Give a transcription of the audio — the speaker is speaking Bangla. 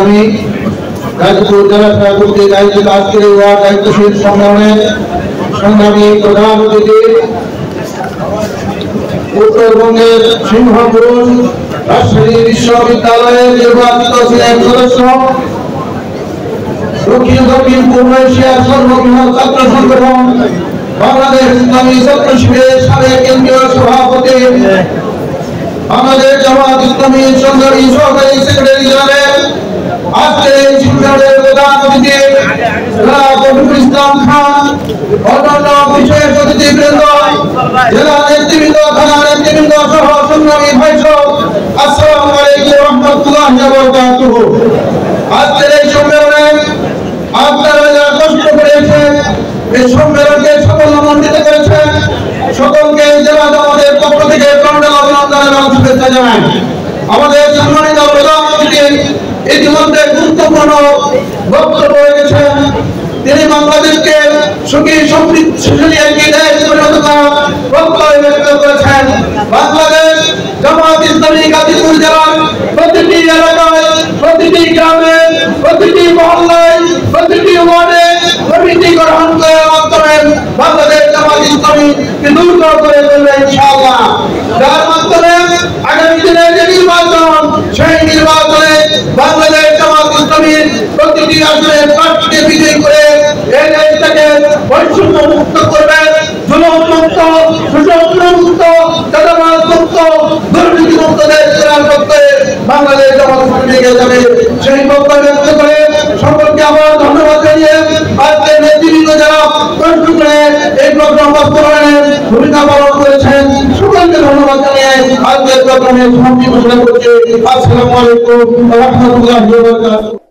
আমি গাজীপুর জেলা সভাপতি দায়িত্ব আজকের ওয়ার্ড দায়িত্বশীল সংগ্রামী প্রধান অতিথি উত্তরবঙ্গের সিংহপুর রাজশাহী বিশ্ববিদ্যালয়ের নির্বাচিত ছিলেন সদস্য, দক্ষিণ পূর্ব এশিয়ার সর্ববৃহৎ ছাত্র সংগঠন বাংলাদেশ ইসলামী ছাত্র শিবিরের সাবেক কেন্দ্রীয় সভাপতি, বাংলাদেশ জামাত ইসলামী সংগ্রামী সহকারী সেক্রেটারি জেনারেল, আজকের এই সংসদের প্রধান অতিথি রফিকুল ইসলাম খান, অন্যান্য বিশেষ অতিথিবৃন্দ, জেলা নেতৃবৃন্দ, থানা নেতৃবৃন্দ সহ সংগ্রামী ভাই সব, আসসালামু আলাইকুম ওয়া রাহমাতুল্লাহি ওয়া বারাকাতুহু। আজকের এই সম্মেলনে আপনারা যারা কষ্ট করেছেন, এই সম্মেলনকে সাফল্যমণ্ডিত করেছেন, সকলকে জেলা জামাতের পক্ষ থেকে প্রাণঢালা অভিনন্দন এবং শুভেচ্ছা জানাই। আমাদের সম্মানিত প্রধান অতিথি ইতিমধ্যে গুরুত্বপূর্ণ বক্তব্য রেখেছেন। তিনি বাংলাদেশকে সুখী সমৃদ্ধশালী একটি দেশ পরিণত করার প্রত্যয় ব্যক্ত করেছেন। বাংলাদেশ জামাত ইসলামী গাজীপুর জেলার প্রতিটি এলাকায়, প্রতিটি গ্রামে, প্রতিটি মহল্লায়, প্রতিটি ওয়ার্ডে কমিটি গঠন করার মাধ্যমে বাংলাদেশ জামাত ইসলামীকে দূর করে তুলবে ইনশাআল্লাহ। যার মাধ্যমে আগামী দিনের যে নির্বাচন, সেই নির্বাচনে বাংলাদেশ জামাত ইসলামীর প্রতিটি আসনে প্রার্থীকে বিজয়ী করে এই দেশটাকে বৈষম্য মুক্ত করবে, জুলুম মুক্ত, শোষণ মুক্ত, চাঁদাবাজ মুক্ত, দুর্নীতি মুক্ত দেশ গড়ার পক্ষে বাংলাদেশ জামাত ইসলামী এগিয়ে যাবে। সেই বক্তব্য ব্যক্ত করে সকলকে আবার ধন্যবাদ জানিয়ে আজকে নেতৃবৃন্দ যারা কষ্ট করে এই প্রোগ্রাম বাস্তবায়নের ভূমিকা পালন করেছেন, সকলকে ধন্যবাদ জানিয়ে আজকের প্রোগ্রামে সমাপ্তি ঘোষণা করছি। আসসালামু আলাইকুম ওয়া রাহমাতুল্লাহি ওয়া বারাকাতুহু।